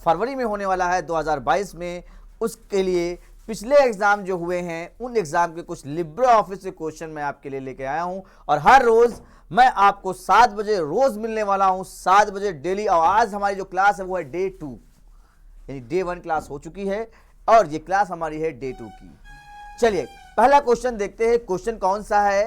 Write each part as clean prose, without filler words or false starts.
फरवरी में होने वाला है 2022 में, उसके लिए पिछले एग्जाम जो हुए हैं उन एग्जाम के कुछ लिब्रे ऑफिस से क्वेश्चन मैं आपके लिए लेके आया हूं और हर रोज मैं आपको 7 बजे रोज मिलने वाला हूं, 7 बजे डेली। और आज हमारी जो क्लास है वो है डे 2, यानी डे 1 क्लास हो चुकी है और ये क्लास हमारी है डे 2 की। चलिए पहला क्वेश्चन देखते हैं, क्वेश्चन कौन सा है।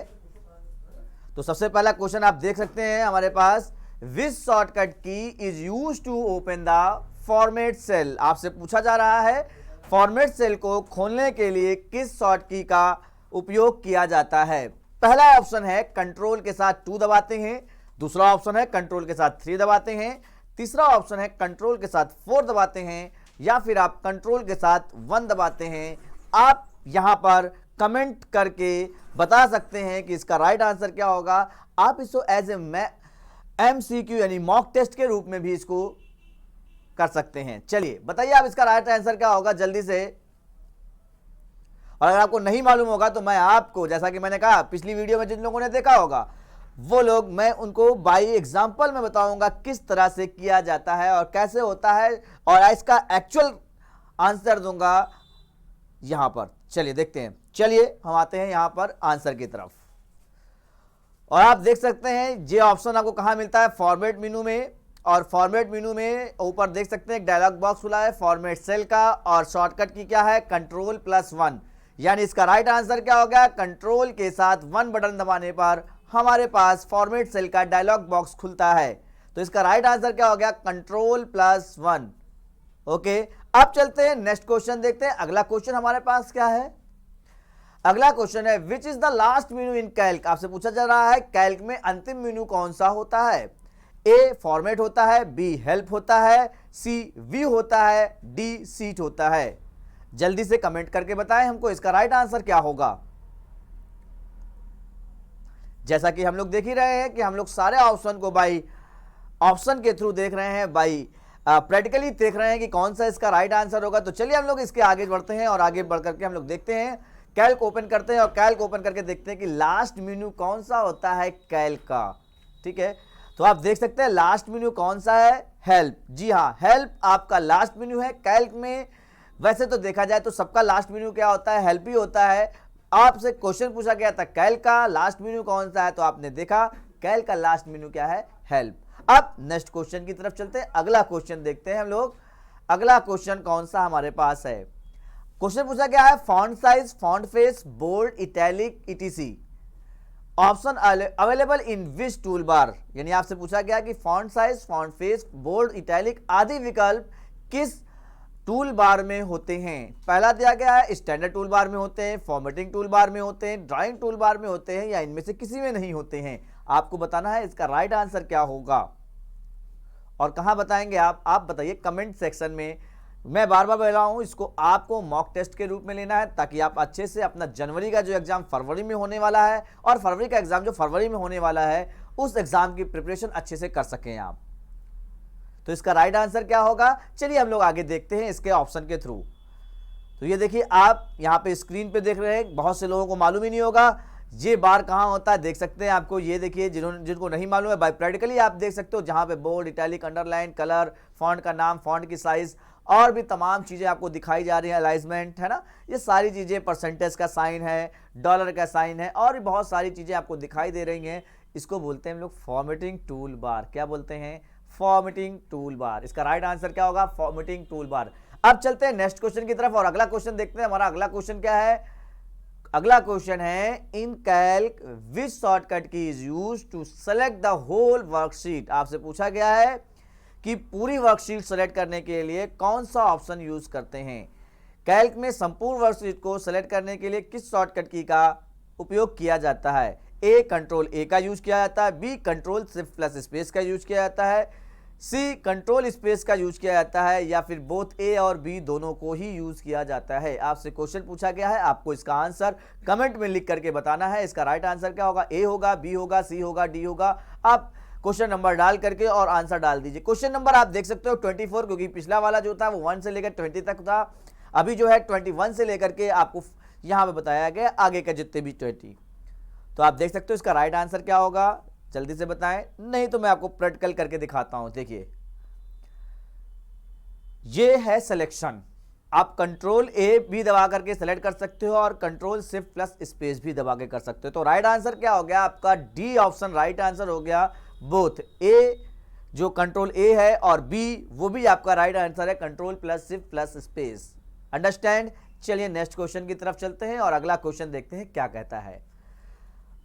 तो सबसे पहला क्वेश्चन आप देख सकते हैं हमारे पास, which shortcut key is use to open the format cell. आपसे पूछा जा रहा है फॉर्मेट सेल को खोलने के लिए किस शॉर्ट की का उपयोग किया जाता है। पहला ऑप्शन है कंट्रोल के साथ 2 दबाते हैं, दूसरा ऑप्शन है कंट्रोल के साथ 3 दबाते हैं, तीसरा ऑप्शन है कंट्रोल के साथ 4 दबाते हैं, या फिर आप कंट्रोल के साथ 1 दबाते हैं। आप यहां पर कमेंट करके बता सकते हैं कि इसका राइट आंसर क्या होगा। आप इसको एज ए MCQ यानी मॉक टेस्ट के रूप में भी इसको कर सकते हैं। चलिए बताइए आप इसका राइट आंसर क्या होगा जल्दी से। और अगर आपको नहीं मालूम होगा तो मैं आपको, जैसा कि मैंने कहा पिछली वीडियो में जिन लोगों ने देखा होगा वो लोग, मैं उनको बाय एग्जांपल में बताऊंगा किस तरह से किया जाता है और कैसे होता है, और इसका एक्चुअल आंसर दूंगा यहां पर। चलिए देखते हैं, चलिए हम आते हैं यहां पर आंसर की तरफ। और आप देख सकते हैं ये ऑप्शन आपको कहां मिलता है, फॉर्मेट मेनू में। और फॉर्मेट मेनू में ऊपर देख सकते हैं एक डायलॉग बॉक्स खुला है फॉर्मेट सेल का, और शॉर्टकट की क्या है, कंट्रोल+1। यानी इसका राइट आंसर क्या हो गया, कंट्रोल के साथ 1 बटन दबाने पर हमारे पास फॉर्मेट सेल का डायलॉग बॉक्स खुलता है। तो इसका राइट आंसर क्या हो गया, कंट्रोल+1। ओके, अब चलते हैं नेक्स्ट क्वेश्चन देखते हैं। अगला क्वेश्चन हमारे पास क्या है, अगला क्वेश्चन है which is the last menu in Calc. आपसे पूछा जा रहा है कैल्क में अंतिम मेनू कौन सा होता है। ए फॉर्मेट होता है, बी हेल्प होता है, सी व्यू होता है, डी सीट होता है। जल्दी से कमेंट करके बताएं हमको इसका राइट आंसर क्या होगा। जैसा कि हम लोग देख ही रहे हैं कि हम लोग सारे ऑप्शन को बाई ऑप्शन के थ्रू देख रहे हैं, बाई प्रैक्टिकली देख रहे हैं कि कौन सा इसका राइट आंसर होगा। तो चलिए हम लोग इसके आगे बढ़ते हैं और आगे बढ़ करके हम लोग देखते हैं, कैल्क ओपन करते हैं और कैल्क ओपन करके देखते हैं कि लास्ट मेनू कौन सा होता है कैल्क का। ठीक है, तो आप देख सकते हैं लास्ट मेनू कौन सा है, हेल्प। जी हाँ, हेल्प आपका लास्ट मेनू है कैल्क में। वैसे तो देखा जाए तो सबका लास्ट मेनू क्या होता है, हेल्प ही होता है। आपसे क्वेश्चन पूछा गया था कैल्क का लास्ट मेनू कौन सा है, तो आपने देखा कैल्क का लास्ट मेनू क्या है, हेल्प। अब नेक्स्ट क्वेश्चन की तरफ चलते हैं, अगला क्वेश्चन देखते हैं हम लोग। अगला क्वेश्चन कौन सा हमारे पास है, क्वेश्चन पूछा गया है font size, font face, bold, italic, etc option available in which toolbar. यानी आपसे पूछा गया कि font size, font face, bold, italic आदि विकल्प किस टूल बार में होते हैं। पहला दिया गया है स्टैंडर्ड टूल बार में होते हैं, फॉर्मेटिंग टूल बार में होते हैं, ड्राइंग टूल बार में होते हैं, या इनमें से किसी में नहीं होते हैं। आपको बताना है इसका राइट आंसर क्या होगा। और कहां बताएंगे आप बताइए कमेंट सेक्शन में। मैं बार बार बोल रहा हूं, इसको आपको मॉक टेस्ट के रूप में लेना है ताकि आप अच्छे से अपना जनवरी का जो एग्जाम फरवरी में होने वाला है और फरवरी का एग्जाम जो फरवरी में होने वाला है उस एग्जाम की प्रिपरेशन अच्छे से कर सकें आप। तो इसका राइट आंसर क्या होगा, चलिए हम लोग आगे देखते हैं इसके ऑप्शन के थ्रू। तो ये देखिए आप यहाँ पे स्क्रीन पे देख रहे हैं, बहुत से लोगों को मालूम ही नहीं होगा ये बार कहाँ होता है। देख सकते हैं आपको, ये देखिए जिनको नहीं मालूम है बाय प्रैक्टिकली आप देख सकते हो, जहाँ पे bold, italic, underline, colour, font का नाम, फॉन्ट की साइज और भी तमाम चीज़ें आपको दिखाई जा रही है, अलाइजमेंट है ना, ये सारी चीज़ें, परसेंटेज का साइन है, डॉलर का साइन है और भी बहुत सारी चीज़ें आपको दिखाई दे रही हैं। इसको बोलते हैं हम लोग फॉर्मेटिंग टूल बार। क्या बोलते हैं, फॉर्मेटिंग टूल बार। इसका राइट आंसर क्या होगा, फॉर्मेटिंग टूल बार। अब चलते हैं नेक्स्ट क्वेश्चन की तरफ और अगला क्वेश्चन देखते हैं। हमारा अगला क्वेश्चन क्या है, अगला क्वेश्चन है in Calc which shortcut key is use to select the whole worksheet. आपसे पूछा गया है कि पूरी वर्कशीट सेलेक्ट करने के लिए कौन सा ऑप्शन यूज करते हैं। कैल्क में संपूर्ण वर्कशीट को सेलेक्ट करने के लिए किस शॉर्टकट की का उपयोग किया जाता है। ए कंट्रोल ए का यूज किया जाता है, B control shift plus space का यूज किया जाता है, सी कंट्रोल स्पेस का यूज किया जाता है, या फिर बोथ ए और बी दोनों को ही यूज किया जाता है। आपसे क्वेश्चन पूछा गया है, आपको इसका आंसर कमेंट में लिख करके बताना है। इसका राइट आंसर क्या होगा, ए होगा, बी होगा, सी होगा, डी होगा। आप क्वेश्चन नंबर डाल करके और आंसर डाल दीजिए। क्वेश्चन नंबर आप देख सकते हो 24, क्योंकि पिछला वाला जो था वो 1 से लेकर 20 तक था। अभी जो है 21 से लेकर के आपको यहां पे बताया गया आगे का जितने भी 20। तो आप देख सकते हो इसका राइट आंसर क्या होगा, जल्दी से बताएं, नहीं तो मैं आपको प्रैक्टिकल करके दिखाता हूं। देखिए ये है सिलेक्शन। आप कंट्रोल ए भी दबा करके सेलेक्ट कर सकते हो और कंट्रोल शिफ्ट प्लस स्पेस भी दबा के कर सकते हो। तो राइट आंसर क्या हो गया आपका? डी ऑप्शन राइट आंसर हो गया। बोथ ए जो कंट्रोल ए है और बी वो भी आपका राइट आंसर है, control plus shift plus space. Understand? चलिए नेक्स्ट क्वेश्चन की तरफ चलते हैं और अगला क्वेश्चन देखते हैं क्या कहता है।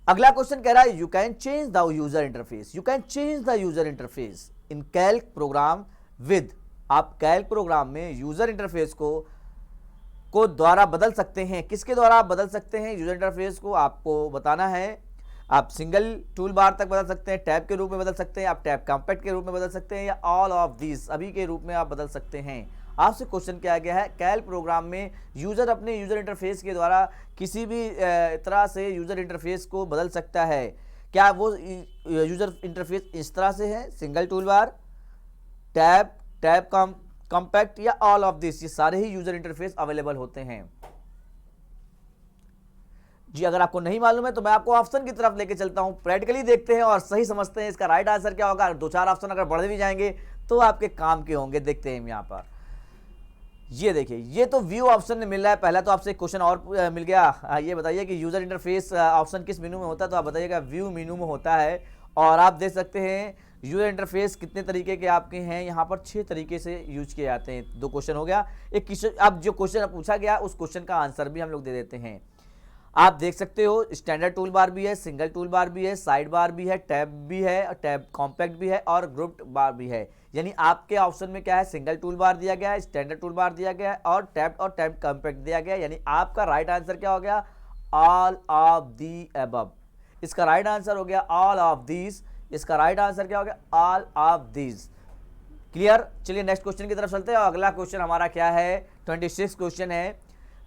अगला क्वेश्चन कह रहा है you can change the user interface, you can change the user interface in Calc program with. आप कैल्क प्रोग्राम में यूजर इंटरफेस को द्वारा बदल सकते हैं। किसके द्वारा आप बदल सकते हैं यूजर इंटरफेस को? आपको बताना है। आप सिंगल टूल बार तक बदल सकते हैं, टैब के रूप में बदल सकते हैं, आप टैब कॉम्पैक्ट के रूप में बदल सकते हैं, या ऑल ऑफ दिस अभी के रूप में आप बदल सकते हैं। आपसे क्वेश्चन किया गया है कैल्क प्रोग्राम में यूजर अपने यूजर इंटरफेस के द्वारा किसी भी तरह से यूजर इंटरफेस को बदल सकता है। क्या वो यूजर इंटरफेस इस तरह से है? Single tool bar, tab, tab compact या ऑल ऑफ दिस, ये सारे ही यूजर इंटरफेस अवेलेबल होते हैं जी। अगर आपको नहीं मालूम है तो मैं आपको ऑप्शन की तरफ लेके चलता हूं, प्रैक्टिकली देखते हैं और सही समझते हैं इसका राइट आंसर क्या होगा। दो चार ऑप्शन अगर बढ़ भी जाएंगे तो आपके काम के होंगे। देखते हैं यहाँ पर, ये देखिए, ये तो व्यू ऑप्शन मिल रहा है। पहला तो आपसे क्वेश्चन और मिल गया, ये बताइए कि यूजर इंटरफेस ऑप्शन किस मेनू में होता है? तो आप बताइएगा व्यू मेनू में होता है। और आप देख सकते हैं यूजर इंटरफेस कितने तरीके के आपके हैं, यहाँ पर 6 तरीके से यूज किए जाते हैं। 2 क्वेश्चन हो गया। एक क्वेश्चन, अब जो क्वेश्चन पूछा गया उस क्वेश्चन का आंसर भी हम लोग दे देते हैं। आप देख सकते हो स्टैंडर्ड टूल बार भी है, सिंगल टूल बार भी है, साइड बार भी है, टैब भी है, टैब कॉम्पैक्ट भी है और ग्रुप्ड बार भी है। यानी आपके ऑप्शन में क्या है? सिंगल टूल बार दिया गया है, स्टैंडर्ड टूल बार दिया गया है और टैब कॉम्पैक्ट दिया गया है। यानी आपका राइट आंसर क्या हो गया? All of the above. इसका राइट आंसर हो गया ऑल ऑफ दीज। इसका राइट आंसर क्या हो गया? All of these. क्लियर? चलिए नेक्स्ट क्वेश्चन की तरफ चलते हैं और अगला क्वेश्चन हमारा क्या है? 26 क्वेश्चन है।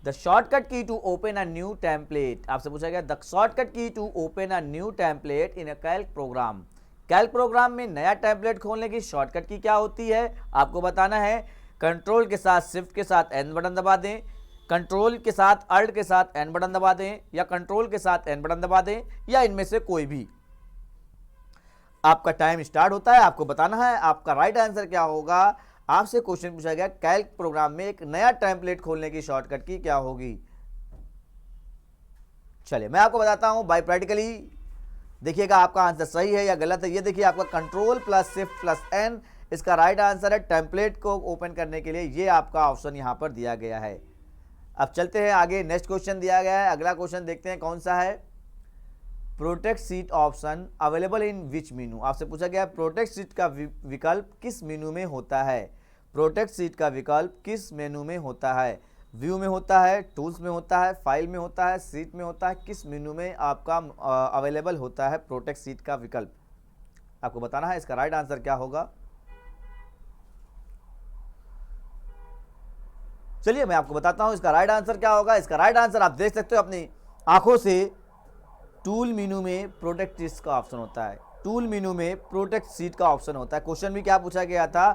The shortcut key to open a new template. आपसे पूछा गया the shortcut key to open a new template in a Calc program. Calc program में नया टेम्पलेट खोलने की शॉर्टकट की क्या होती है? आपको बताना है। कंट्रोल के साथ शिफ्ट के साथ एन बटन दबा दें, कंट्रोल के साथ अल्ट के साथ एन बटन दबा दें, या कंट्रोल के साथ एन बटन दबा दें, या इनमें से कोई भी। आपका टाइम स्टार्ट होता है, आपको बताना है आपका राइट आंसर क्या होगा। आपसे क्वेश्चन पूछा गया कैल्क प्रोग्राम में एक नया टेम्पलेट खोलने की शॉर्टकट की क्या होगी? चलिए मैं आपको बताता हूं बाय प्रैक्टिकली, देखिएगा आपका आंसर सही है या गलत है। ये देखिए आपका control plus shift plus N इसका राइट आंसर है। टेम्पलेट को ओपन करने के लिए ये आपका ऑप्शन यहां पर दिया गया है। अब चलते हैं आगे, नेक्स्ट क्वेश्चन दिया गया है। अगला क्वेश्चन देखते हैं कौन सा है। Protect seat option available in विच मेनू। आपसे पूछा गया प्रोटेक्ट सीट का विकल्प किस मेनू में होता है? प्रोटेक्ट सीट का विकल्प किस मेनू में होता है? व्यू में होता है, टूल्स में होता है, फाइल में होता है, सीट में होता है, किस मेनू में आपका अवेलेबल होता है प्रोटेक्ट सीट का विकल्प? आपको बताना है इसका राइट आंसर क्या होगा। चलिए मैं आपको बताता हूं इसका राइट आंसर क्या होगा। इसका राइट आंसर आप देख सकते हो अपनी आंखों से, टूल मेनू में प्रोटेक्ट सीट का ऑप्शन होता है। टूल मेनू में प्रोटेक्ट सीट का ऑप्शन होता है। क्वेश्चन भी क्या पूछा गया था?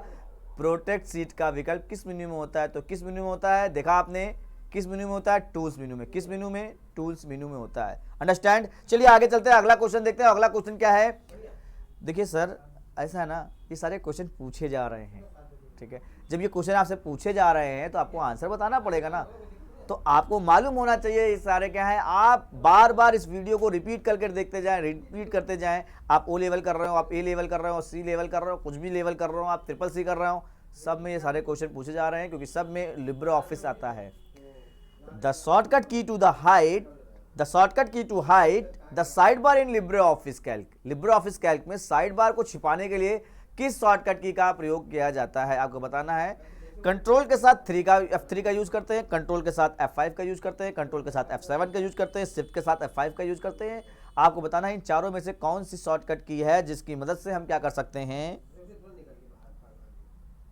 प्रोटेक्ट सीट का विकल्प किस मेनू में होता है? तो किस मेनू में होता है? देखा आपने, किस मेनू में होता है? टूल्स मेनू में। किस मेनू में? टूल्स मेनू में होता है। अंडरस्टैंड? चलिए आगे चलते हैं, अगला क्वेश्चन देखते हैं। अगला क्वेश्चन क्या है? देखिए सर, ऐसा है ना, ये सारे क्वेश्चन पूछे जा रहे हैं, ठीक है। जब ये क्वेश्चन आपसे पूछे जा रहे हैं तो आपको आंसर बताना पड़ेगा ना। तो आपको मालूम होना चाहिए ये सारे क्या है। आप बार बार इस वीडियो को रिपीट करके देखते जाएं, रिपीट करते जाएं। आप ओ लेवल कर रहे हो, आप ए लेवल कर रहे हो, सी लेवल कर रहे हो, कुछ भी लेवल कर रहे हो, आप ट्रिपल सी कर रहे हो, सब में ये सारे क्वेश्चन पूछे जा रहे हैं क्योंकि सब में लिब्रे ऑफिस आता है। The shortcut key to the hide, the shortcut key to hide the side bar in Libre office Calc. Libre office Calc में साइड बार को छिपाने के लिए किस शॉर्टकट की का प्रयोग किया जाता है? आपको बताना है। कंट्रोल के साथ F3 का यूज करते हैं, कंट्रोल के साथ F5 का यूज करते हैं, कंट्रोल के साथ F7 का यूज करते हैं, शिफ्ट के साथ F5 का यूज करते हैं। आपको बताना है इन चारों में से कौन सी शॉर्टकट की है जिसकी मदद से हम क्या कर सकते हैं,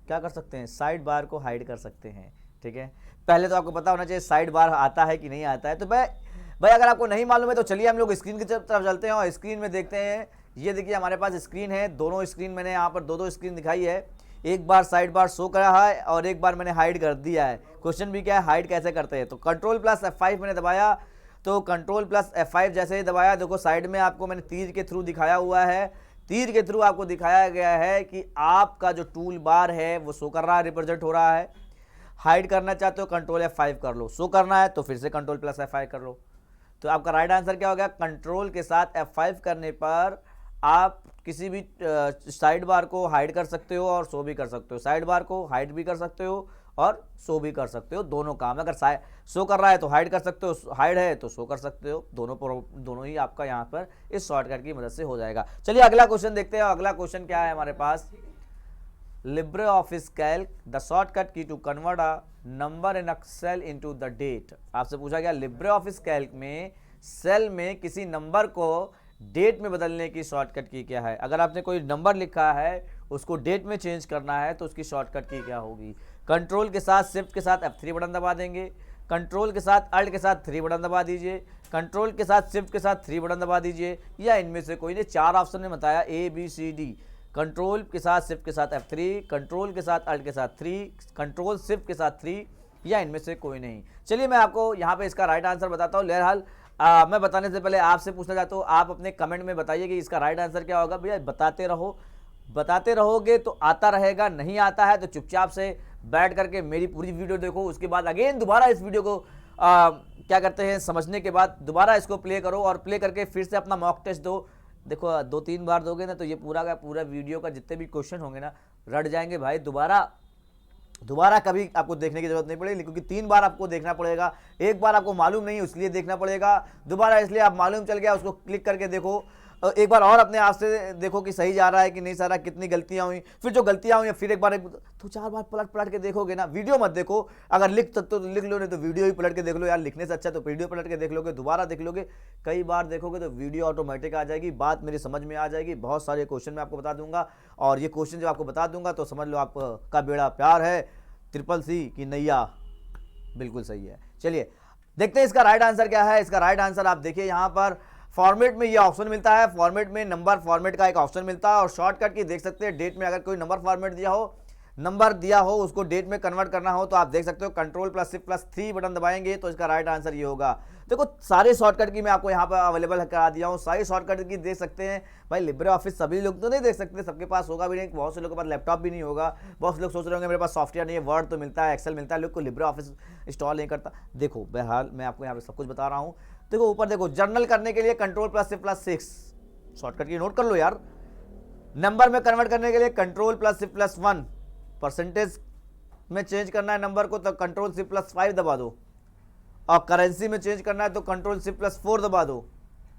क्या कर सकते हैं, साइड बार को हाइड कर सकते हैं। ठीक है, पहले तो आपको पता होना चाहिए साइड बार आता है कि नहीं आता है। तो भाई अगर आपको नहीं मालूम है तो चलिए हम लोग स्क्रीन की तरफ चलते हैं और स्क्रीन में देखते हैं। ये देखिए हमारे पास स्क्रीन है, दोनों स्क्रीन मैंने यहाँ पर दो स्क्रीन दिखाई है। एक बार साइड बार शो कर रहा है और एक बार मैंने हाइड कर दिया है। क्वेश्चन भी क्या है, हाइड कैसे करते हैं। तो कंट्रोल प्लस F5 मैंने दबाया, तो कंट्रोल प्लस F5 जैसे ही दबाया, देखो साइड में आपको मैंने तीर के थ्रू दिखाया हुआ है तीर के थ्रू आपको दिखाया गया है कि आपका जो टूल बार है वो शो कर रहा है, रिप्रेजेंट हो रहा है। हाइड करना चाहते हो कंट्रोल F5 कर लो, शो करना है तो फिर से कंट्रोल प्लस F5 कर लो। तो आपका राइट आंसर क्या हो गया, कंट्रोल के साथ F5 करने पर आप किसी भी साइड बार को हाइड कर सकते हो और शो भी कर सकते हो, साइड बार को हाइड भी कर सकते हो और शो भी कर सकते हो, दोनों काम। अगर शो कर रहा है तो हाइड कर सकते हो, हाइड है तो शो कर सकते हो, दोनों ही आपका यहाँ पर इस शॉर्टकट की मदद से हो जाएगा। चलिए अगला क्वेश्चन देखते हैं। अगला क्वेश्चन क्या है हमारे पास, Libre office Calc the shortcut key to convert a number in cell into the date. आपसे पूछा गया लिब्रे ऑफिस कैल्क में सेल में किसी नंबर को डेट में बदलने की शॉर्टकट की क्या है। अगर आपने कोई नंबर लिखा है उसको डेट में चेंज करना है तो उसकी शॉर्टकट की क्या होगी। कंट्रोल के साथ शिफ्ट के साथ F3 बटन दबा देंगे, कंट्रोल के साथ अल्ट के साथ 3 बटन दबा दीजिए, कंट्रोल के साथ शिफ्ट के साथ 3 बटन दबा दीजिए, या इनमें से कोई नहीं। 4 ऑप्शन ने बताया ABCD। कंट्रोल के साथ शिफ्ट के साथ F3, कंट्रोल के साथ अल्ट के साथ 3, कंट्रोल शिफ्ट के साथ 3, या इनमें से कोई नहीं। चलिए मैं आपको यहाँ पे इसका राइट आंसर बताता हूँ। बहरहाल मैं बताने से पहले आपसे पूछना चाहता हूँ, आप अपने कमेंट में बताइए कि इसका राइट आंसर क्या होगा। भैया बताते रहोगे तो आता रहेगा, नहीं आता है तो चुपचाप से बैठ करके मेरी पूरी वीडियो देखो, उसके बाद अगेन दोबारा इस वीडियो को क्या करते हैं, समझने के बाद दोबारा इसको प्ले करो और प्ले करके फिर से अपना मॉक टेस्ट दो। देखो 2-3 बार दोगे ना तो ये पूरा का पूरा वीडियो का जितने भी क्वेश्चन होंगे ना रट जाएंगे भाई। दोबारा कभी आपको देखने की जरूरत नहीं पड़ेगी, क्योंकि 3 बार आपको देखना पड़ेगा। एक बार आपको मालूम नहीं इसलिए देखना पड़ेगा, दोबारा इसलिए आप मालूम चल गया उसको क्लिक करके देखो, एक बार और अपने आप से देखो कि सही जा रहा है कि नहीं जा रहा, कितनी गलतियां हुई, फिर जो गलतियां हुई फिर एक बार तो 4 बार पलट के देखोगे ना। वीडियो मत देखो, अगर लिख सकते हो तो लिख लो, नहीं तो वीडियो ही पलट के देख लो। यार लिखने से अच्छा तो वीडियो पलट के देख लोगे, दोबारा देख लोगे, कई बार देखोगे तो वीडियो ऑटोमेटिक आ जाएगी, बात मेरी समझ में आ जाएगी। बहुत सारे क्वेश्चन मैं आपको बता दूंगा और ये क्वेश्चन जब आपको बता दूंगा तो समझ लो आपका बेड़ा प्यार है, CCC की नैया बिल्कुल सही है। चलिए देखते हैं इसका राइट आंसर क्या है। इसका राइट आंसर आप देखिए यहाँ पर फॉर्मेट में ये ऑप्शन मिलता है, फॉर्मेट में नंबर फॉर्मेट का एक ऑप्शन मिलता है और शॉर्टकट की देख सकते हैं डेट में अगर कोई नंबर फॉर्मेट दिया हो उसको डेट में कन्वर्ट करना हो तो आप देख सकते हो control plus shift plus 3 button दबाएंगे तो इसका राइट आंसर ये होगा। देखो सारे शॉर्टकट की मैं आपको यहाँ पर अवेलेबल करा दिया हूँ, सारी शॉर्टकट की देख सकते हैं भाई। लिब्रे ऑफिस सभी लोग तो नहीं देख सकते, सबके पास होगा भी नहीं, बहुत से लोगों के पास लैपटॉप भी नहीं होगा, बहुत से लोग सोच रहे होंगे मेरे पास सॉफ्टवेयर नहीं है, वर्ड तो मिलता है, एक्सेल मिलता है, लोग को लिब्रे ऑफिस इंस्टॉल नहीं करता। देखो बहरहाल मैं आपको यहाँ पे सब कुछ बता रहा हूँ। देखो ऊपर देखो, जर्नल करने के लिए control plus shift plus 6 shortcut की नोट कर लो यार। नंबर में कन्वर्ट करने के लिए control plus shift plus 1, percentage में चेंज करना है नंबर को तो कंट्रोल शिफ्ट प्लस 5 दबा दो, और करेंसी में चेंज करना है तो कंट्रोल शिफ्ट प्लस 4 दबा दो,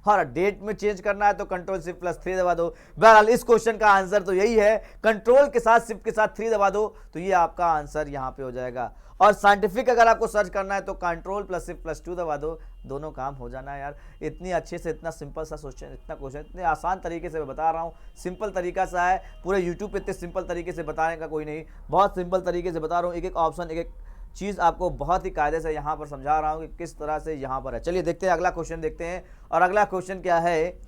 और डेट में चेंज करना है तो कंट्रोल शिफ्ट प्लस 3 दबा दो। बहरहाल इस क्वेश्चन का आंसर तो यही है, कंट्रोल के साथ शिफ्ट के साथ 3 दबा दो तो ये आपका आंसर यहाँ पे हो जाएगा। और साइंटिफिक अगर आपको सर्च करना है तो कंट्रोल प्लस शिफ्ट प्लस 2 दबा दो, दोनों काम हो जाना है यार। इतनी अच्छे से इतना सिंपल सा क्वेश्चन, इतना क्वेश्चन इतने आसान तरीके से मैं बता रहा हूँ, सिंपल तरीका सा है। पूरे यूट्यूब पे इतने सिंपल तरीके से बताने का कोई नहीं, बहुत सिंपल तरीके से बता रहा हूँ। एक एक ऑप्शन एक एक चीज़ आपको बहुत ही कायदे से यहाँ पर समझा रहा हूँ कि किस तरह से यहाँ पर है। चलिए देखते हैं अगला क्वेश्चन देखते हैं। और अगला क्वेश्चन क्या है,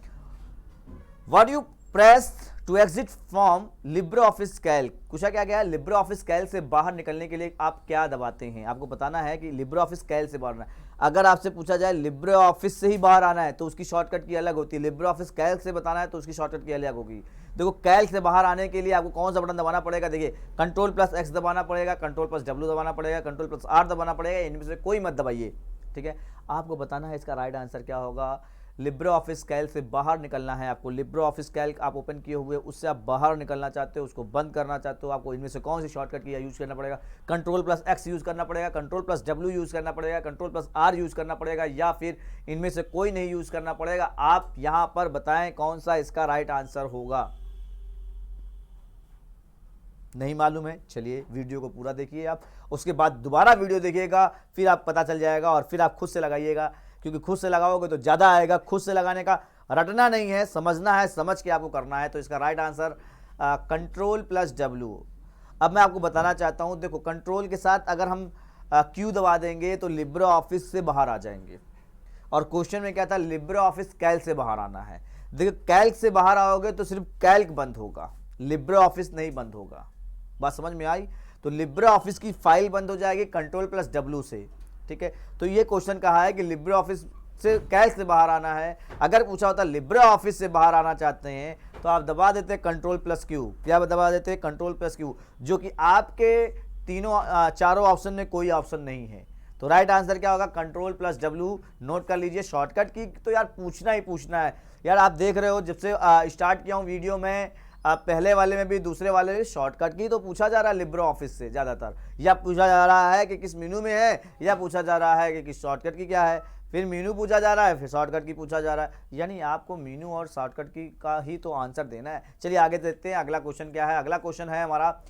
what you press to exit from Libre office Calc. पूछा क्या गया, लिब्रे ऑफिस कैल्क से बाहर निकलने के लिए आप क्या दबाते हैं। आपको बताना है कि लिब्रे ऑफिस कैल्क से बाहर आना है। अगर आपसे पूछा जाए लिब्रे ऑफिस से ही बाहर आना है तो उसकी शॉर्टकट की अलग होती है, लिब्रे ऑफिस कैल्क से बताना है तो उसकी शॉर्टकट की अलग होगी। देखो कैल्क से बाहर आने के लिए आपको कौन सा बटन दबाना पड़ेगा, देखिए कंट्रोल प्लस X दबाना पड़ेगा, कंट्रोल प्लस W दबाना पड़ेगा, कंट्रोल प्लस R दबाना पड़ेगा, इनमें से कोई मत दबाइए, ठीक है। आपको बताना है इसका राइट आंसर क्या होगा। लिब्रे ऑफिस कैल्क से बाहर निकलना है आपको। लिब्रे ऑफिस कैल्क आप ओपन किए हुए उससे आप बाहर निकलना चाहते हो, उसको बंद करना चाहते हो, आपको इनमें से कौन सी शॉर्टकट की यूज़ करना पड़ेगा। कंट्रोल प्लस X यूज़ करना पड़ेगा, कंट्रोल प्लस W यूज़ करना पड़ेगा, कंट्रोल प्लस R यूज़ करना पड़ेगा, या फिर इनमें से कोई नहीं यूज़ करना पड़ेगा। आप यहाँ पर बताएं कौन सा इसका राइट आंसर होगा। नहीं मालूम है, चलिए वीडियो को पूरा देखिए आप, उसके बाद दोबारा वीडियो देखिएगा, फिर आप पता चल जाएगा और फिर आप खुद से लगाइएगा, क्योंकि खुद से लगाओगे तो ज़्यादा आएगा। खुद से लगाने का रटना नहीं है, समझना है, समझ के आपको करना है। तो इसका right answer control plus W। अब मैं आपको बताना चाहता हूँ, देखो कंट्रोल के साथ अगर हम Q दबा देंगे तो लिब्रे ऑफिस से बाहर आ जाएंगे, और क्वेश्चन में क्या था, लिब्रे ऑफिस कैल्क से बाहर आना है। देखो कैल्क से बाहर आओगे तो सिर्फ कैल्क बंद होगा, लिब्रे ऑफिस नहीं बंद होगा। बात समझ में आई। तो लिब्रे ऑफिस की फाइल बंद हो जाएगी कंट्रोल प्लस W से, ठीक है। तो ये क्वेश्चन कहा है कि लिब्रे ऑफिस से कैल्क से बाहर आना है। अगर पूछा होता लिब्रे ऑफिस से बाहर आना चाहते हैं तो आप दबा देते हैं कंट्रोल प्लस क्यू। क्या दबा देते हैं? कंट्रोल प्लस क्यू, जो कि आपके चारों ऑप्शन में कोई ऑप्शन नहीं है। तो राइट आंसर क्या होगा? Control plus W. नोट कर लीजिए, शॉर्टकट की तो यार पूछना ही पूछना है यार। आप देख रहे हो जब से स्टार्ट किया हूँ वीडियो में, पहले वाले में भी दूसरे वाले में शॉर्टकट की तो पूछा जा रहा है लिब्रे ऑफिस से ज़्यादातर, या पूछा जा रहा है कि किस मेनू में है, या पूछा जा रहा है कि किस शॉर्टकट की क्या है, फिर मेनू पूछा जा रहा है, फिर शॉर्टकट की पूछा जा रहा है। यानी आपको मेनू और शॉर्टकट की का ही तो आंसर देना है। चलिए आगे देखते हैं अगला क्वेश्चन क्या है। अगला क्वेश्चन है हमारा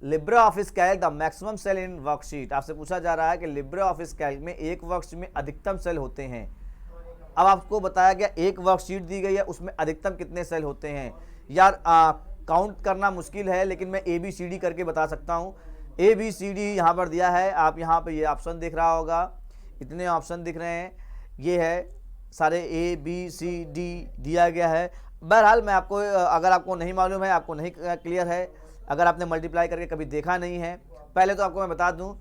Libre office Calc the maximum cell in worksheet. आपसे पूछा जा रहा है कि लिब्रे ऑफिस कैल्क में एक वर्कशीट में अधिकतम सेल होते हैं। अब आपको बताया गया एक वर्कशीट दी गई है, उसमें अधिकतम कितने सेल होते हैं। यार काउंट करना मुश्किल है, लेकिन मैं ABCD करके बता सकता हूँ। ABCD यहाँ पर दिया है, आप यहाँ पर ये ऑप्शन दिख रहा होगा, इतने ऑप्शन दिख रहे हैं, ये है सारे ABCD दिया गया है। बहरहाल मैं आपको, अगर आपको नहीं मालूम है, आपको नहीं क्लियर है, अगर आपने मल्टीप्लाई करके कभी देखा नहीं है, पहले तो आपको मैं बता दूं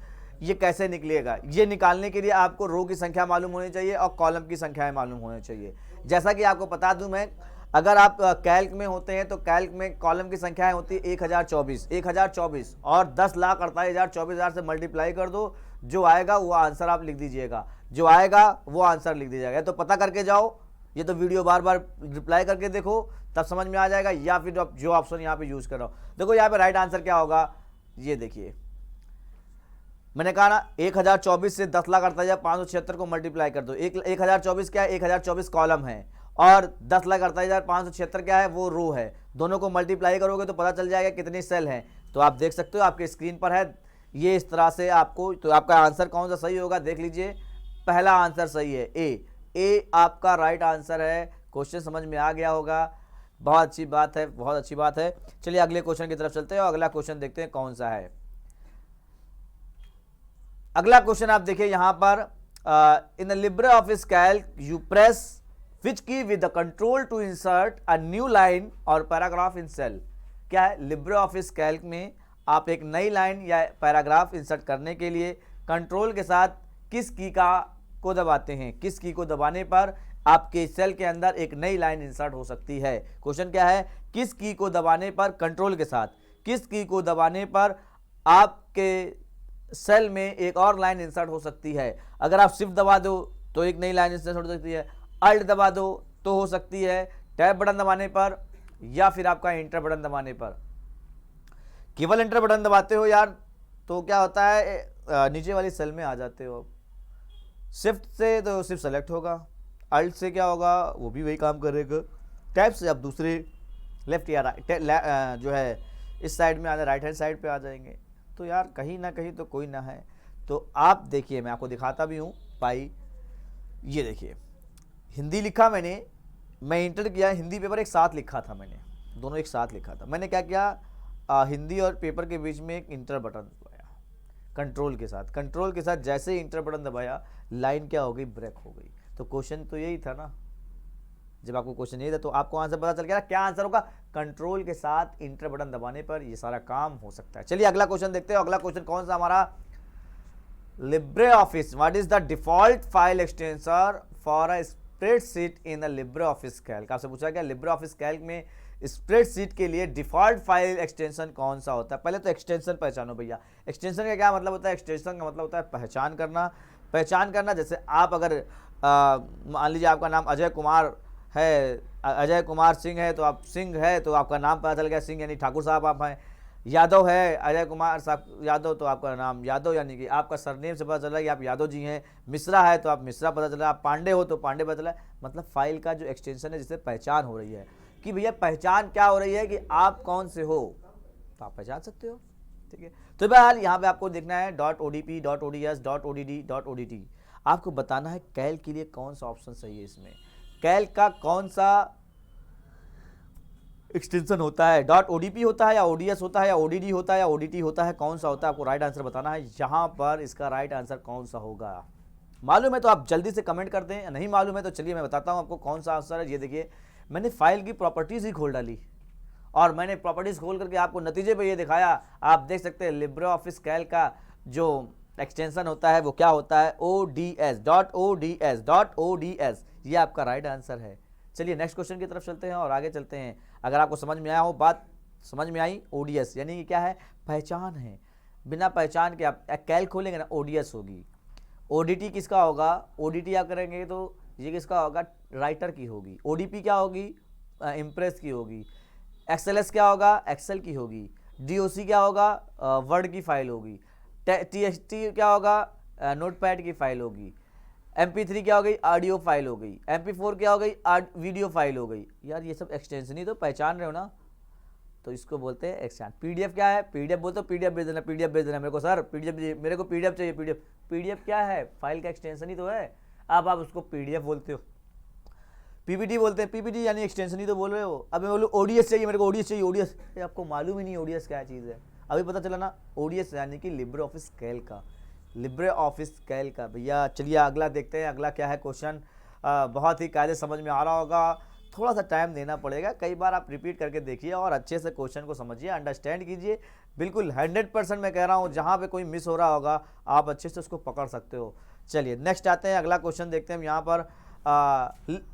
ये कैसे निकलेगा। ये निकालने के लिए आपको रो की संख्या मालूम होनी चाहिए और कॉलम की संख्याएं मालूम होनी चाहिए। जैसा कि आपको बता दूं मैं, अगर आप कैल्क में होते हैं तो कैल्क में कॉलम की संख्याएं होती है 1024 और 10,48,24,000 से मल्टीप्लाई कर दो, जो आएगा वो आंसर आप लिख दीजिएगा, जो आएगा वो आंसर लिख दीजिएगा। तो पता करके जाओ, ये तो वीडियो बार बार रिप्लाई करके देखो, तब समझ में आ जाएगा, या फिर जो ऑप्शन यहाँ पे यूज कर रहा हूँ। देखो यहाँ पे राइट आंसर क्या होगा, ये देखिए मैंने कहा ना 1024 से 10,48,576 को मल्टीप्लाई कर दो। 1024 क्या है? 1024 कॉलम है और 10,48,576 क्या है? वो रो है। दोनों को मल्टीप्लाई करोगे तो पता चल जाएगा कितने सेल हैं। तो आप देख सकते हो, आपके स्क्रीन पर है ये इस तरह से आपको। तो आपका आंसर कौन सा सही होगा देख लीजिए। पहला आंसर सही है, ए आपका राइट आंसर है। क्वेश्चन समझ में आ गया होगा, बहुत अच्छी बात है, बहुत अच्छी बात है। चलिए अगले क्वेश्चन की तरफ चलते हैं और अगला क्वेश्चन देखते हैं कौन सा है। अगला क्वेश्चन आप देखिए यहां पर, in the Libre office Calc you press which key with the control to insert a new line और पैराग्राफ इन सेल। क्या है? लिब्रे ऑफिस कैल्क में आप एक नई लाइन या पैराग्राफ इंसर्ट करने के लिए कंट्रोल के साथ किस की को दबाते हैं। किस की को दबाने पर आपके सेल के अंदर एक नई लाइन इंसर्ट हो सकती है। क्वेश्चन क्या है? किस की को दबाने पर, कंट्रोल के साथ किस की को दबाने पर आपके सेल में एक और लाइन इंसर्ट हो सकती है। अगर आप शिफ्ट दबा दो तो एक नई लाइन इंसर्ट हो सकती है, अल्ट दबा दो तो हो सकती है, टैब बटन दबाने पर, या फिर आपका इंटर बटन दबाने पर। केवल इंटर बटन दबाते हो यार तो क्या होता है, नीचे वाली सेल में आ जाते हो। शिफ्ट से तो सिर्फ सेलेक्ट होगा, अल्ट से क्या होगा, वो भी वही काम करेगा। टैब से आप दूसरे लेफ्ट या राइट जो है इस साइड में आ जाए, राइट हैंड साइड पे आ जाएंगे। तो यार कहीं ना कहीं तो कोई ना है। तो आप देखिए, मैं आपको दिखाता भी हूँ भाई, ये देखिए हिंदी लिखा मैं इंटर किया, हिंदी पेपर एक साथ लिखा था मैंने, दोनों एक साथ लिखा था। मैंने क्या किया, हिंदी और पेपर के बीच में एक इंटर बटन दबाया कंट्रोल के साथ जैसे ही इंटर बटन दबाया लाइन क्या हो गई, ब्रेक हो गई। तो क्वेश्चन तो यही था ना, जब आपको क्वेश्चन यही था तो आपको आंसर पता चल गया। क्या आंसर होगा? कंट्रोल के साथ इंटर बटन दबाने पर ये सारा काम हो सकता है। चलिए अगला क्वेश्चन देखते हैं। अगला क्वेश्चन कौन सा हमारा, Libre office what is the default file extension for a spreadsheet in the Libre office Calc. आपसे पूछा गया लिब्रे ऑफिस कैल्क में स्प्रेडशीट के लिए डिफॉल्ट फाइल एक्सटेंशन कौन सा होता है। पहले तो एक्सटेंशन पहचानो भैया। एक्सटेंशन का क्या मतलब होता है? एक्सटेंशन का मतलब होता है पहचान करना। जैसे आप अगर मान लीजिए आपका नाम अजय कुमार है, अजय कुमार सिंह है, तो आप सिंह है तो आपका नाम पता चल गया सिंह, यानी ठाकुर साहब आप हैं। यादव है, अजय कुमार साहब यादव, तो आपका नाम यादव, यानी कि आपका सरनेम से पता चला कि आप यादव जी हैं। मिश्रा है तो आप मिश्रा पता चला, आप पांडे हो तो पांडे पता चला। मतलब फाइल का जो एक्सटेंशन है जिससे पहचान हो रही है कि भैया पहचान क्या हो रही है कि आप कौन से हो, तो आप पहचान सकते हो। ठीक है, तो बहरहाल यहाँ पे आपको देखना है .odp, .ods, .odd, .odt। आपको बताना है कैल के लिए कौन सा ऑप्शन सही है। इसमें कैल का कौन सा एक्सटेंशन होता है, .odp होता है या ODS होता है या ODD होता है या ODT होता है, कौन सा होता है, आपको राइट आंसर बताना है। यहाँ पर इसका राइट आंसर कौन सा होगा, मालूम है तो आप जल्दी से कमेंट कर दें, नहीं मालूम है तो चलिए मैं बताता हूँ आपको कौन सा आंसर है। ये देखिए मैंने फाइल की प्रॉपर्टीज ही खोल डाली और मैंने प्रॉपर्टीज खोल करके आपको नतीजे पे ये दिखाया। आप देख सकते हैं लिब्रे ऑफिस कैल का जो एक्सटेंशन होता है वो क्या होता है, ODS, .ods, .ods। ये आपका राइट आंसर है। चलिए नेक्स्ट क्वेश्चन की तरफ चलते हैं और आगे चलते हैं। अगर आपको समझ में आया हो, बात समझ में आई, ओडीएस यानी कि क्या है, पहचान है। बिना पहचान के आप कैल खोलेंगे ना, ओडीएस होगी। ओडीटी किसका होगा, ओडीटी आप करेंगे तो ये किसका होगा, राइटर की होगी। ओडीपी क्या होगी, इम्प्रेस की होगी। एक्सएलएस क्या होगा, एक्सेल की होगी। डीओसी क्या होगा, वर्ड की फाइल होगी। टीएक्सटी क्या होगा, नोटपैड की फाइल होगी। MP3 क्या हो गई, ऑडियो फाइल हो गई। MP4 क्या हो गई, वीडियो फाइल हो गई। यार ये सब एक्सटेंशन ही तो पहचान रहे हो ना, तो इसको बोलते हैं एक्सटेंशन। पीडीएफ क्या है, पीडीएफ बोलते हो, पीडीएफ भेज देना, पीडीएफ भेज देना मेरे को सर, पीडीएफ मेरे को पीडीएफ चाहिए, पीडीएफ। पीडीएफ क्या है, फाइल का एक्सटेंशन ही तो है। अब आप उसको पीडीएफ बोलते हो। पीपीटी बोलते हैं, पीपीटी यानी एक्सटेंशन ही तो बोल रहे हो। अब मैं बोलूँ ओडीएस चाहिए मेरे को, ओडीएस चाहिए, ओडीएस, आपको मालूम ही नहीं ओडीएस क्या चीज़ है। अभी पता चला ना, ओडीएस यानी कि लिब्रे ऑफिस कैल का, लिब्रे ऑफिस कैल का। भैया चलिए अगला देखते हैं, अगला क्या है क्वेश्चन। बहुत ही कायदे समझ में आ रहा होगा, थोड़ा सा टाइम देना पड़ेगा, कई बार आप रिपीट करके देखिए और अच्छे से क्वेश्चन को समझिए, अंडरस्टैंड कीजिए। बिल्कुल 100% मैं कह रहा हूँ, जहाँ पे कोई मिस हो रहा होगा आप अच्छे से उसको पकड़ सकते हो। चलिए नेक्स्ट आते हैं, अगला क्वेश्चन देखते हैं। यहाँ पर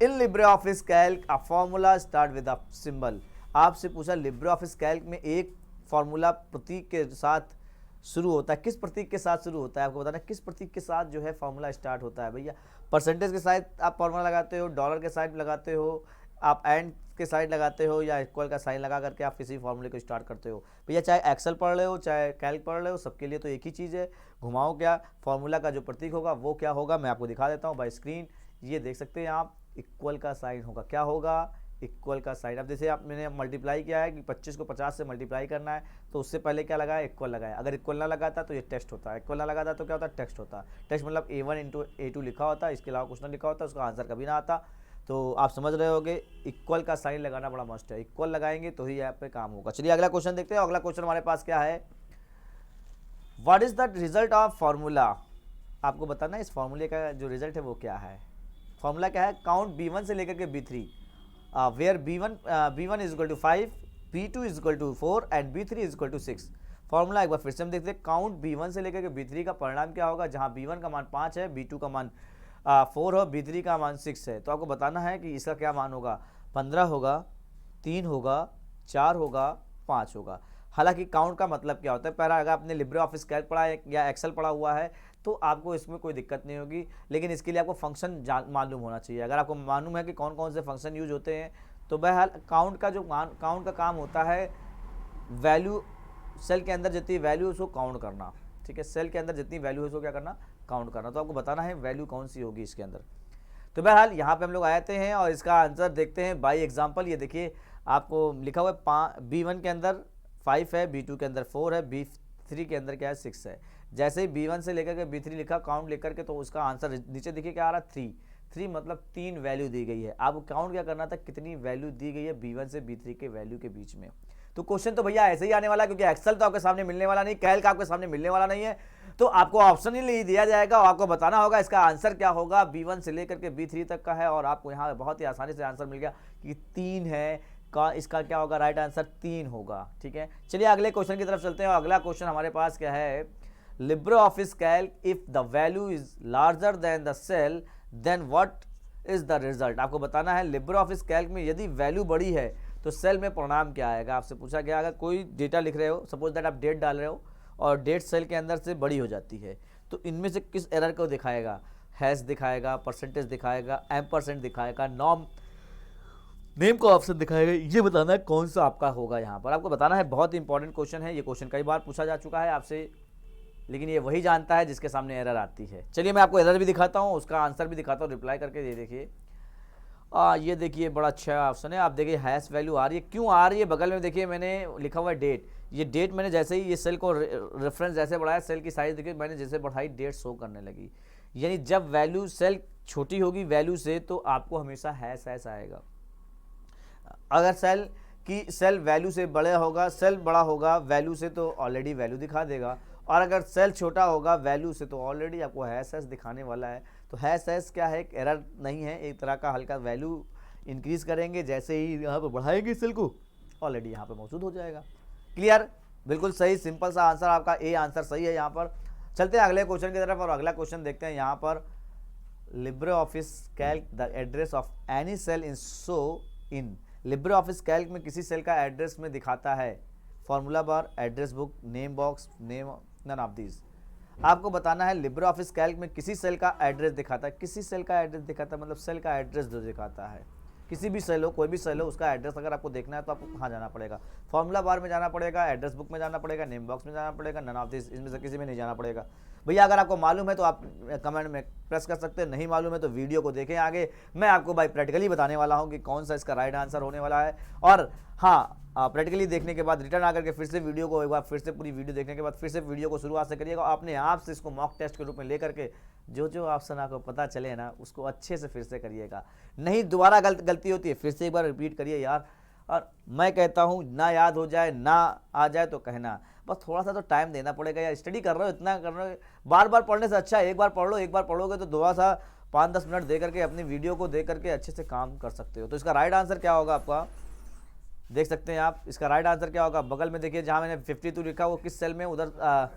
इन Libre office Calc a formula start with a symbol. आपसे पूछा लिब्रे ऑफिस कैल्क में एक फॉर्मूला प्रतीक के साथ शुरू होता है, किस प्रतीक के साथ शुरू होता है, आपको बताना किस प्रतीक के साथ जो है फॉर्मूला स्टार्ट होता है। भैया परसेंटेज के साथ आप फॉर्मूला लगाते हो, डॉलर के साइड लगाते हो, आप एंड के साइड लगाते हो, या इक्वल का साइन लगा करके आप किसी फॉर्मूले को स्टार्ट करते हो। भैया चाहे एक्सेल पढ़ रहे हो चाहे कैल्क पढ़ रहे हो, सबके लिए तो एक ही चीज़ है। घुमाओ क्या, फॉर्मूला का जो प्रतीक होगा वो क्या होगा, मैं आपको दिखा देता हूँ बाय स्क्रीन। ये देख सकते हैं आप, इक्वल का साइन होगा। क्या होगा, इक्वल का साइन। अब जैसे आप मैंने मल्टीप्लाई किया है कि 25 को 50 से मल्टीप्लाई करना है, तो उससे पहले क्या लगाया, इक्वल लगाया। अगर इक्वल ना लगाता तो ये टेस्ट होता है, इक्वल ना लगाता तो क्या होता है, टेक्स्ट होता। टेक्स्ट मतलब A1 इंटू A2 लिखा होता, इसके अलावा कुछ ना लिखा होता, उसका आंसर कभी ना आता। तो आप समझ रहे होगे, इक्वल का साइन लगाना बड़ा मस्ट है, इक्वल लगाएंगे तो ही यहाँ पे काम होगा। चलिए अगला क्वेश्चन देखते हैं। अगला क्वेश्चन हमारे पास क्या है, what is the result of formula. आपको बताना है इस फॉर्मूले का जो रिजल्ट है वो क्या है। फॉर्मूला क्या है, काउंट B1 से लेकर के B3 where B1 is equal to 5, B2 is equal to 4 and B3 is equal to 6। Formula एक बार फिर से हम देखते हैं, काउंट B1 से लेकर के B3 का परिणाम क्या होगा, जहां B1 का मान 5 है, B2 का मान 4 हो, B3 का मान 6 है। तो आपको बताना है कि इसका क्या मान होगा, 15 होगा, 3 होगा, 4 होगा, 5 होगा। हालांकि काउंट का मतलब क्या होता है, पहला अगर आपने लिब्रे ऑफिस कैल्क पढ़ा है या एक्सेल पढ़ा हुआ है तो आपको इसमें कोई दिक्कत नहीं होगी, लेकिन इसके लिए आपको फंक्शन मालूम होना चाहिए। अगर आपको मालूम है कि कौन कौन से फंक्शन यूज होते हैं तो बहरहाल काउंट का जो काउंट का काम होता है, वैल्यू सेल के अंदर जितनी वैल्यू है उसको काउंट करना। ठीक है, सेल के अंदर जितनी वैल्यू है उसको क्या करना, काउंट करना। तो आपको बताना है वैल्यू कौन सी होगी इसके अंदर। तो बहरहाल यहाँ पे हम लोग आते हैं और इसका आंसर देखते हैं बाई एग्जाम्पल। ये देखिए आपको लिखा हुआ है B1 के अंदर 5 है, B2 के अंदर 4 है, B3 के अंदर क्या है 6 है। जैसे ही B1 से लेकर के B3 लिखा काउंट लेकर के, तो उसका आंसर नीचे देखिए क्या आ रहा है 3 मतलब 3 वैल्यू दी गई है। आपको काउंट क्या करना था, कितनी वैल्यू दी गई है B1 से B3 के वैल्यू के बीच में। तो क्वेश्चन तो भैया ऐसे ही आने वाला है, क्योंकि एक्सेल तो आपके सामने मिलने वाला नहीं, कैल्क आपके सामने मिलने वाला नहीं है, तो आपको ऑप्शन ही नहीं दिया जाएगा और आपको बताना होगा इसका आंसर क्या होगा। B1 से लेकर के B3 तक का है और आपको यहाँ बहुत ही आसानी से आंसर मिल गया कि 3 है का, इसका क्या होगा, राइट आंसर 3 होगा। ठीक है, चलिए अगले क्वेश्चन की तरफ चलते हैं। अगला क्वेश्चन हमारे पास क्या है, Libre office Calc if the value is larger then the cell then what is the result. आपको बताना है लिब्रे ऑफिस कैल्क में यदि वैल्यू बड़ी है तो सेल में परिणाम क्या आएगा। आपसे पूछा गया अगर कोई डेटा लिख रहे हो, सपोज दैट आप डेट डाल रहे हो और डेट सेल के अंदर से बड़ी हो जाती है, तो इनमें से किस एरर को दिखाएगा, हैश दिखाएगा, परसेंटेज दिखाएगा, %, दिखाएगा, नेम का ऑप्शन दिखाएगा। ये बताना है कौन सा आपका होगा। यहाँ पर आपको बताना है, बहुत इंपॉर्टेंट क्वेश्चन है ये। क्वेश्चन कई बार पूछा जा चुका है आपसे, लेकिन ये वही जानता है जिसके सामने एरर आती है। चलिए मैं आपको एरर भी दिखाता हूँ, उसका आंसर भी दिखाता हूँ, रिप्लाई करके ये देखिए। ये देखिए बड़ा अच्छा ऑप्शन है। आप देखिए हैश वैल्यू आ रही है, क्यों आ रही है, बगल में देखिए मैंने लिखा हुआ है डेट। ये डेट मैंने जैसे ही ये सेल को रेफरेंस जैसे बढ़ाया, सेल की साइज देखिए मैंने जैसे बढ़ाई, डेट शो करने लगी। यानी जब वैल्यू सेल छोटी होगी वैल्यू से तो आपको हमेशा हैश आएगा। अगर सेल वैल्यू से बड़ा होगा, सेल बड़ा होगा वैल्यू से तो ऑलरेडी वैल्यू दिखा देगा, और अगर सेल छोटा होगा वैल्यू से तो ऑलरेडी आपको हैश दिखाने वाला है। तो हैश क्या है, एक एरर नहीं है, एक तरह का हल्का वैल्यू इंक्रीज करेंगे, जैसे ही यहाँ पर बढ़ाएंगे सेल को ऑलरेडी यहाँ पे मौजूद हो जाएगा। क्लियर, बिल्कुल सही, सिंपल सा आंसर आपका ए आंसर सही है। यहाँ पर चलते हैं अगले क्वेश्चन की तरफ और अगला क्वेश्चन देखते हैं। यहाँ पर Libre office Calc the address of any cell in show in Libre office Calc में किसी सेल का एड्रेस में दिखाता है formula bar, address book, name box, name, none of these. आपको बताना है लिब्रे ऑफिस कैल्क में किसी सेल का एड्रेस दिखाता है, किसी सेल का एड्रेस दिखाता है मतलब सेल का एड्रेस जो दिखाता है, किसी भी सेल हो, कोई भी सेल हो, उसका एड्रेस अगर आपको देखना है तो आपको कहाँ जाना पड़ेगा, फॉर्मूला बार में जाना पड़ेगा, एड्रेस बुक में जाना पड़ेगा, नेम बॉक्स में जाना पड़ेगा, नन ऑफ दिस, इसमें से किसी में नहीं जाना पड़ेगा। भैया अगर आपको मालूम है तो आप कमेंट में प्रेस कर सकते हैं, नहीं मालूम है तो वीडियो को देखें आगे, मैं आपको भाई प्रैक्टिकली बताने वाला हूँ कि कौन सा इसका राइट आंसर होने वाला है। और हाँ, प्रैक्टिकली देखने के बाद रिटर्न आकर के फिर से वीडियो को एक बार फिर से पूरी वीडियो देखने के बाद फिर से वीडियो को शुरुआत से करिएगा, अपने आप से इसको मॉक टेस्ट के रूप में लेकर के जो जो ऑप्शन आपको पता चले ना उसको अच्छे से फिर से करिएगा, नहीं दोबारा गलती होती है फिर से एक बार रिपीट करिए यार। और मैं कहता हूँ ना याद हो जाए ना आ जाए तो कहना, बस थोड़ा सा तो टाइम देना पड़ेगा यार, स्टडी कर रहे हो इतना कर रहे हो, बार बार पढ़ने से अच्छा है एक बार पढ़ लो, एक बार पढ़ोगे तो थोड़ा सा 5-10 मिनट दे करके अपनी वीडियो को देख करके अच्छे से काम कर सकते हो। तो इसका राइट आंसर क्या होगा आपका देख सकते हैं आप, इसका राइट आंसर क्या होगा, बगल में देखिए जहाँ मैंने 52 लिखा वो किस सेल में, उधर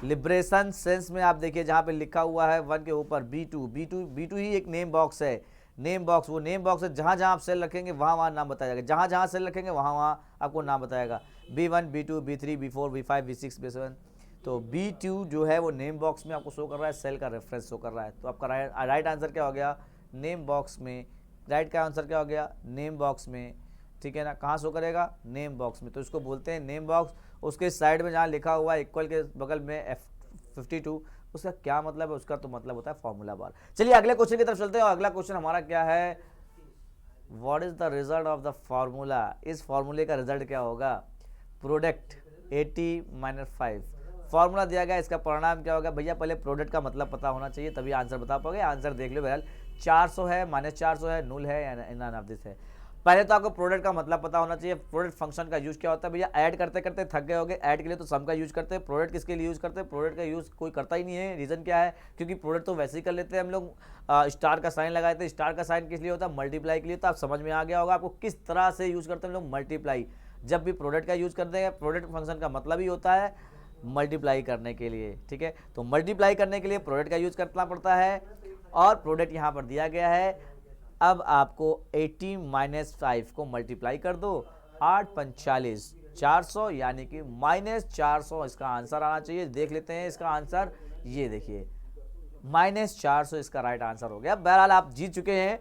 लिब्रेशन सेंस में आप देखिए जहाँ पे लिखा हुआ है 1 के ऊपर B2 ही एक नेम बॉक्स है, नेम बॉक्स, वो नेम बॉक्स है जहाँ जहाँ आप सेल रखेंगे वहाँ वहाँ नाम बताया जाएगा, जहाँ जहाँ सेल रखेंगे वहाँ वहाँ आपको नाम बताएगा, B1 B2 B3 B4 B5 B6 B7। तो B2 जो है वो नेम बॉक्स में आपको शो कर रहा है, सेल का रेफरेंस शो कर रहा है। तो आपका राइट आंसर क्या हो गया, नेम बॉक्स में, राइट का आंसर क्या हो गया, नेम बॉक्स में, ठीक है ना, कहाँ शो करेगा, नेम बॉक्स में। तो इसको बोलते हैं नेम बॉक्स। उसके साइड में जहाँ लिखा हुआ है इक्वल के बगल में F52, उसका क्या मतलब है, उसका तो मतलब होता है फॉर्मूला बार। चलिए अगले क्वेश्चन की तरफ चलते हैं, और अगला क्वेश्चन हमारा क्या है, what is the result of the formula, इस फॉर्मूले का रिजल्ट क्या होगा, प्रोडक्ट 80-5, फॉर्मूला दिया गया, इसका परिणाम क्या होगा। भैया पहले प्रोडक्ट का मतलब पता होना चाहिए तभी आंसर बता पाओगे, आंसर देख लो बहरहाल 400 है, -400 है, null है या नन ऑफ दिस है। पहले तो आपको प्रोडक्ट का मतलब पता होना चाहिए, प्रोडक्ट फंक्शन का यूज क्या होता है। भैया ऐड करते करते थक गए होगे, ऐड के लिए तो सम का यूज करते हैं, प्रोडक्ट किसके लिए यूज करते हैं, प्रोडक्ट का यूज कोई करता ही नहीं है। रीजन क्या है, क्योंकि प्रोडक्ट तो वैसे ही कर लेते हैं हम लोग, स्टार का साइन लगाए थे, स्टार का साइन किस लिए होता है, मल्टीप्लाई के लिए। तो आप समझ में आ गया होगा आपको किस तरह से यूज करते हैं हम लोग, मल्टीप्लाई। जब भी प्रोडक्ट का यूज करते हैं, प्रोडक्ट फंक्शन का मतलब ही होता है मल्टीप्लाई करने के लिए, ठीक है। तो मल्टीप्लाई करने के लिए प्रोडक्ट का यूज करना पड़ता है, और प्रोडक्ट यहाँ पर दिया गया है। अब आपको 80-5 को मल्टीप्लाई कर दो, 8 45 400 यानी कि -400 इसका आंसर आना चाहिए। देख लेते हैं इसका आंसर, ये देखिए -400 इसका राइट आंसर हो गया। बहरहाल आप जीत चुके हैं,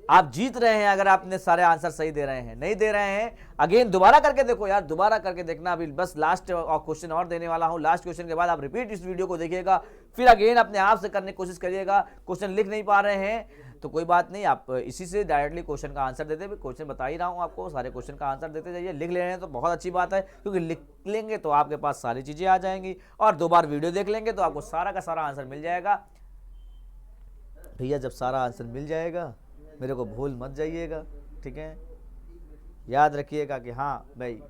आप जीत रहे हैं अगर आपने सारे आंसर सही दे रहे हैं। नहीं दे रहे हैं अगेन दोबारा करके देखो यार, दोबारा करके देखना। अभी बस लास्ट क्वेश्चन और देने वाला हूं, लास्ट क्वेश्चन के बाद आप रिपीट इस वीडियो को देखिएगा, फिर अगेन अपने आप से करने की कोशिश करिएगा। क्वेश्चन लिख नहीं पा रहे हैं तो कोई बात नहीं, आप इसी से डायरेक्टली क्वेश्चन का आंसर देते, क्वेश्चन बता ही रहा हूँ आपको, सारे क्वेश्चन का आंसर देते जाइए। लिख ले रहे हैं तो बहुत अच्छी बात है, क्योंकि लिख लेंगे तो आपके पास सारी चीज़ें आ जाएंगी, और 2 बार वीडियो देख लेंगे तो आपको सारा का सारा आंसर मिल जाएगा। भैया जब सारा आंसर मिल जाएगा मेरे को भूल मत जाइएगा, ठीक है, याद रखिएगा कि हाँ भाई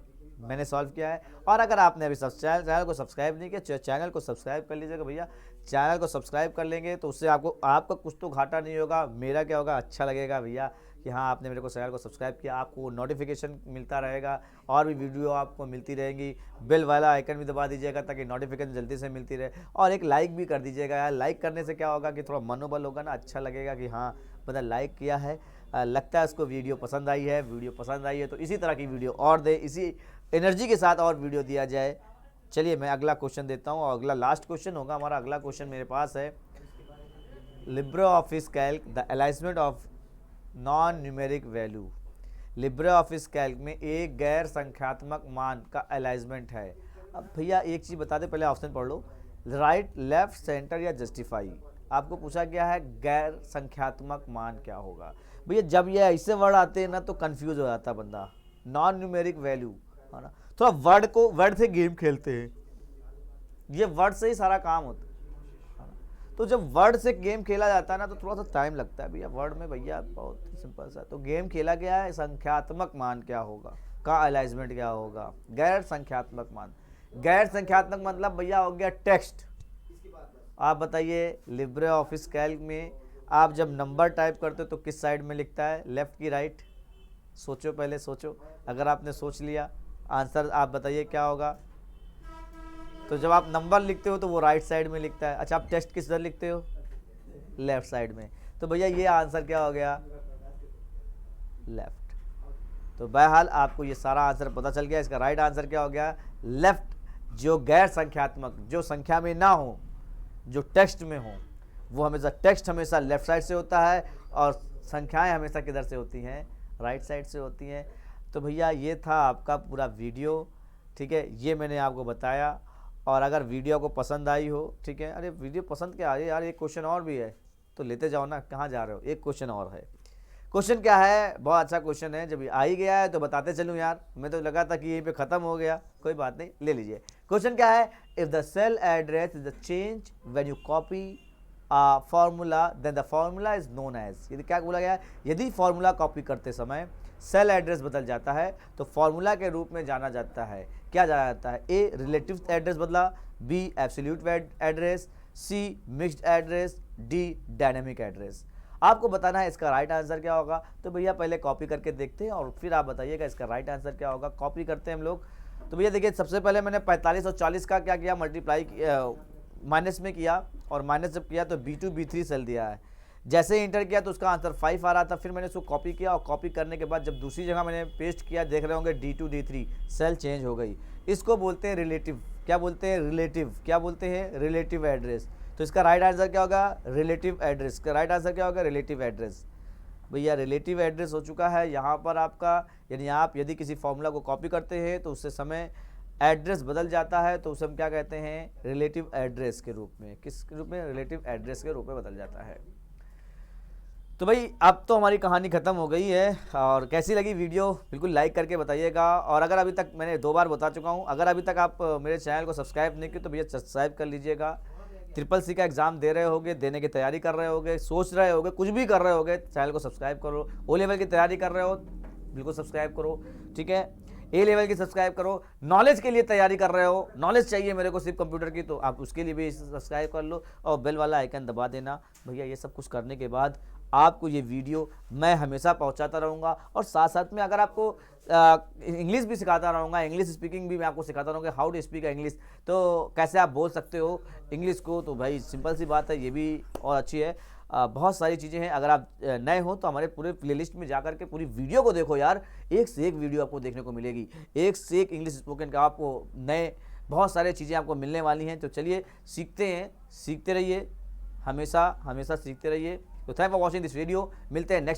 मैंने सॉल्व किया है। और अगर आपने अभी चैनल को सब्सक्राइब नहीं किया, चैनल को सब्सक्राइब कर लीजिएगा भैया। चैनल को सब्सक्राइब कर लेंगे तो उससे आपका कुछ तो घाटा नहीं होगा, मेरा क्या होगा, अच्छा लगेगा भैया कि हाँ आपने मेरे को चैनल को सब्सक्राइब किया, आपको नोटिफिकेशन मिलता रहेगा, और भी वीडियो आपको मिलती रहेंगी। बेल वाला आइकन भी दबा दीजिएगा ताकि नोटिफिकेशन जल्दी से मिलती रहे, और एक लाइक भी कर दीजिएगा यार। लाइक करने से क्या होगा कि थोड़ा मनोबल होगा ना, अच्छा लगेगा कि हाँ मतलब लाइक किया है, लगता है उसको वीडियो पसंद आई है। वीडियो पसंद आई है तो इसी तरह की वीडियो और दे, इसी एनर्जी के साथ और वीडियो दिया जाए। चलिए मैं अगला क्वेश्चन देता हूँ, और अगला लास्ट क्वेश्चन होगा हमारा। अगला क्वेश्चन मेरे पास है, Libre office Calc the alignment of non numeric value. Libre office Calc में एक गैर संख्यात्मक मान का अलाइनमेंट है। अब भैया एक चीज़ बता दे, पहले ऑप्शन पढ़ लो, राइट, लेफ्ट, सेंटर या जस्टिफाई। आपको पूछा गया है गैर संख्यात्मक मान क्या होगा। भैया जब ये ऐसे वर्ड आते हैं ना तो कंफ्यूज हो जाता है बंदा, नॉन न्यूमेरिक वैल्यू है ना, थोड़ा वर्ड से गेम खेलते हैं, ये वर्ड से ही सारा काम होता है। तो जब वर्ड से गेम खेला जाता है ना तो थोड़ा सा टाइम लगता है भैया वर्ड में, भैया बहुत सिंपल सा। तो गेम खेला गया है, संख्यात्मक मान क्या होगा का अलाइनमेंट क्या होगा, गैर संख्यात्मक मान। गैर संख्यात्मक मतलब भैया हो गया टेक्स्ट। आप बताइए लिब्रे ऑफिस कैल्क में आप जब नंबर टाइप करते हो तो किस साइड में लिखता है, लेफ्ट की राइट? सोचो, पहले सोचो। अगर आपने सोच लिया आंसर आप बताइए क्या होगा। तो जब आप नंबर लिखते हो तो वो राइट साइड में लिखता है। अच्छा आप टेक्स्ट किस तरह लिखते हो, लेफ्ट साइड में। तो भैया ये आंसर क्या हो गया, लेफ्ट। तो बहरहाल आपको ये सारा आंसर पता चल गया। इसका राइट आंसर क्या हो गया? लेफ्ट। जो गैर संख्यात्मक, जो संख्या में ना हो, जो टेक्स्ट में हो, वो हमेशा, टेक्स्ट हमेशा लेफ्ट साइड से होता है और संख्याएं हमेशा किधर से होती हैं? राइट साइड से होती हैं। तो भैया ये था आपका पूरा वीडियो, ठीक है, ये मैंने आपको बताया। और अगर वीडियो को पसंद आई हो, ठीक है, अरे वीडियो पसंद क्या है यार, एक क्वेश्चन और भी है तो लेते जाओ ना, कहाँ जा रहे हो? एक क्वेश्चन और है। क्वेश्चन क्या है? बहुत अच्छा क्वेश्चन है, जब आ ही गया है तो बताते चलूँ यार, मैं तो लगा था कि यहीं पे ख़त्म हो गया, कोई बात नहीं, ले लीजिए। क्वेश्चन क्या है? If the cell address is the change when you copy formula then the formula is known as. यदि क्या बोला गया है? यदि फार्मूला कॉपी करते समय सेल एड्रेस बदल जाता है तो फार्मूला के रूप में जाना जाता है, क्या जाना जाता है? ए रिलेटिव एड्रेस बदला, B absolute address, C mixed address, D dynamic address. आपको बताना है इसका राइट आंसर क्या होगा। तो भैया पहले कॉपी करके देखते हैं और फिर आप बताइएगा इसका राइट आंसर क्या होगा। कॉपी करते हैं हम लोग। तो भैया देखिए, सबसे पहले मैंने 45 और 40 का क्या किया? मल्टीप्लाई माइनस में किया, और माइनस जब किया तो B2 B3 सेल दिया है। जैसे ही इंटर किया तो उसका आंसर 5 आ रहा था। फिर मैंने उसको कॉपी किया और कॉपी करने के बाद जब दूसरी जगह मैंने पेस्ट किया, देख रहे होंगे D2 D3 सेल चेंज हो गई। इसको बोलते हैं रिलेटिव। क्या बोलते हैं? रिलेटिव। क्या बोलते हैं? Relative address. तो इसका राइट आंसर क्या होगा? Relative address. का राइट आंसर क्या होगा? Relative address. भैया रिलेटिव एड्रेस हो चुका है यहाँ पर आपका। यानी आप यदि किसी फॉर्मूला को कॉपी करते हैं तो उससे समय एड्रेस बदल जाता है तो उसे हम क्या कहते हैं? रिलेटिव एड्रेस के रूप में। किस रूप में? रिलेटिव एड्रेस के रूप में बदल जाता है। तो भाई अब तो हमारी कहानी ख़त्म हो गई है। और कैसी लगी वीडियो बिल्कुल लाइक करके बताइएगा। और अगर अभी तक, मैंने 2 बार बता चुका हूँ, अगर अभी तक आप मेरे चैनल को सब्सक्राइब नहीं किए तो भैया सब्सक्राइब कर लीजिएगा। CCC का एग्ज़ाम दे रहे होगे, देने की तैयारी कर रहे होगे, सोच रहे होगे, कुछ भी कर रहे होगे, चैनल को सब्सक्राइब करो। O लेवल की तैयारी कर रहे हो, बिल्कुल सब्सक्राइब करो, ठीक है। A लेवल की सब्सक्राइब करो। नॉलेज के लिए तैयारी कर रहे हो, नॉलेज चाहिए मेरे को सिर्फ कंप्यूटर की, तो आप उसके लिए भी सब्सक्राइब कर लो और बेल वाला आइकन दबा देना। भैया ये सब कुछ करने के बाद आपको ये वीडियो मैं हमेशा पहुंचाता रहूँगा। और साथ साथ में अगर आपको इंग्लिश भी सिखाता रहूँगा, इंग्लिश स्पीकिंग भी मैं आपको सिखाता रहूँगा, हाउ टू स्पीक इंग्लिश, तो कैसे आप बोल सकते हो इंग्लिश को। तो भाई सिंपल सी बात है, ये भी और अच्छी है। बहुत सारी चीज़ें हैं। अगर आप नए हो तो हमारे पूरे प्लेलिस्ट में जाकर के पूरी वीडियो को देखो यार, एक से एक वीडियो आपको देखने को मिलेगी, एक से एक इंग्लिश स्पोकन का आपको नए बहुत सारी चीज़ें आपको मिलने वाली हैं। तो चलिए सीखते हैं, सीखते रहिए, हमेशा हमेशा सीखते रहिए। तो thank for watching this video. मिलते हैं नेक्स्ट